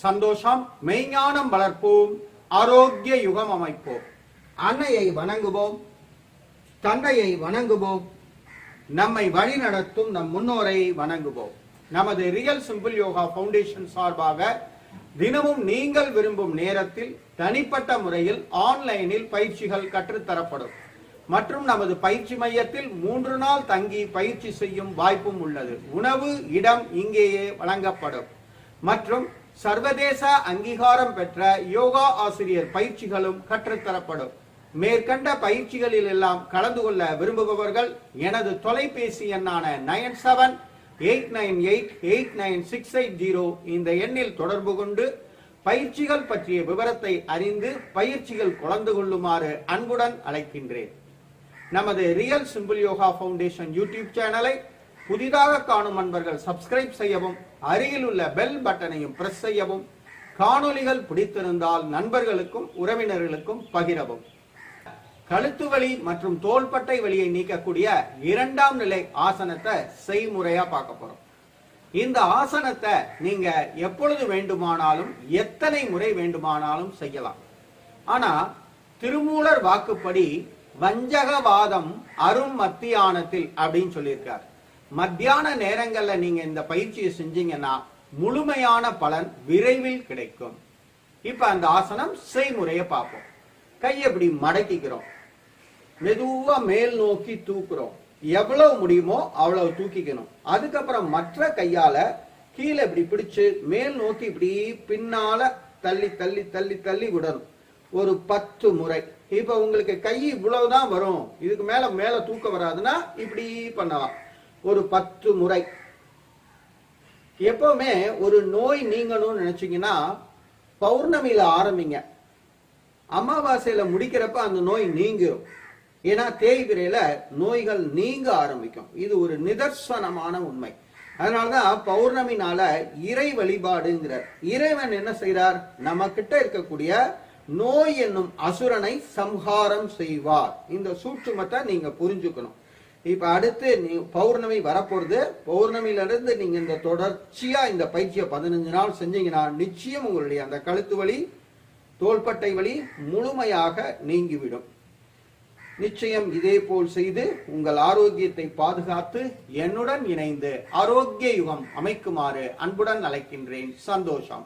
சந்தோஷம். மெய்ஞானம் வளர்ப்போம், ஆரோக்கிய யுகம் அமைப்போம். அன்னையை வணங்குவோம், தந்தையை வணங்குவோம், நம்மை வழி நடத்தும் நம் முன்னோரை வணங்குவோம். நமது ரியல் சிம்பிள் யோகா பவுண்டேஷன் சார்பாக தினமும் நீங்கள் விரும்பும் நேரத்தில் தனிப்பட்ட முறையில் ஆன்லைனில் பயிற்சிகள் கற்றுத்தரப்படும் மற்றும் நமது பயிற்சி மையத்தில் 3 நாள் தங்கி பயிற்சி செய்யும் வாய்ப்பும் உள்ளது. உணவு, இடம் இங்கேயே வழங்கப்படும் மற்றும் சர்வதேச அங்கீகாரம் பெற்ற யோகா ஆசிரியர் பயிற்சிகளும் கற்றுத்தரப்படும். மேற்கண்ட பயிற்சிகளில் எல்லாம் கலந்து கொள்ள விரும்புபவர்கள் எனது தொலைபேசி எண்ணான 9789889680 இந்த எண்ணில் தொடர்பு கொண்டு பயிற்சிகள் பற்றிய விவரத்தை அறிந்து பயிற்சிகள் கலந்து கொள்ளுமாறு அன்புடன் அழைக்கின்றேன். நமது real simple yoga foundation YouTube சேனலை புதிதாக காணும் நண்பர்கள் சப்ஸ்கிரைப் செய்யவும், அருகில் உள்ள பெல் பட்டனையும் பிரஸ் செய்யவும், காணொலிகள் பிடித்திருந்தால் நண்பர்களுக்கும் உறவினர்களுக்கும் பகிரவும். கழுத்து வலி மற்றும் தோள்பட்டை வலியை நீக்கக்கூடிய 2ஆம் நிலை ஆசனத்தை செய்முறையா பார்க்க போறோம். இந்த ஆசனத்தை நீங்க எப்பொழுது வேண்டுமானாலும் எத்தனை முறை வேண்டுமானாலும் செய்யலாம். ஆனா திருமூலர் வாக்குப்படி வஞ்சகவாதம் அரும் மத்தியானத்தில் அப்படின்னு சொல்லியிருக்கார். மத்தியான நேரங்கள்ல நீங்க இந்த பயிற்சியை செஞ்சீங்கன்னா முழுமையான பலன் விரைவில் கிடைக்கும். இப்ப அந்த ஆசனம் செய்முறையை பார்ப்போம். கையை இப்படி மடக்கிக்கிறோம், மெதுவா மேல் நோக்கி தூக்குறோம். எவ்வளவு முடியுமோ அவ்வளவு தூக்கிக்கணும். அதுக்கப்புறம் மற்ற கையால கீழே இப்படி பிடிச்சு மேல் நோக்கி இப்படி பின்னால தள்ளி தள்ளி தள்ளி தள்ளி விடணும். ஒரு 10 முறை. இப்ப உங்களுக்கு கை இவ்வளவுதான் வரும், இதுக்கு மேல தூக்க வராதுன்னா இப்படி பண்ணலாம். ஒரு 10 முறை. எப்பவுமே ஒரு நோய் நீங்கணும்னு நினைச்சீங்கன்னா பௌர்ணமியில ஆரம்பிங்க, அமாவாசையில முடிக்கிறப்ப அந்த நோய் நீங்கும். ஏன்னா தேய்பிரையில நோய்கள் நீங்க ஆரம்பிக்கும். இது ஒரு நிதர்சனமான உண்மை. அதனாலதான் பௌர்ணமி நாள இறை வழிபாடுங்கிறார். இறைவன் என்ன செய்யறார்? நம்ம கிட்ட இருக்கக்கூடிய நோய் என்னும் அசுரனை சம்ஹாரம் செய்வார். இந்த சூட்சுமத்தை நீங்க புரிஞ்சுக்கணும். இப்ப அடுத்து பௌர்ணமி வரப்போறது. பௌர்ணமியில இருந்து நீங்க இந்த தொடர்ச்சியா இந்த பயிற்சியை 15 நாள் செஞ்சீங்கன்னா நிச்சயம் உங்களுடைய அந்த கழுத்து வலி, தோள்பட்டை வலி முழுமையாக நீங்கிவிடும். நிச்சயம் இதே போல் செய்து உங்கள் ஆரோக்கியத்தை பாதுகாத்து என்னுடன் இணைந்து ஆரோக்கிய யுகம் அமைக்குமாறு அன்புடன் அழைக்கின்றேன். சந்தோஷம்.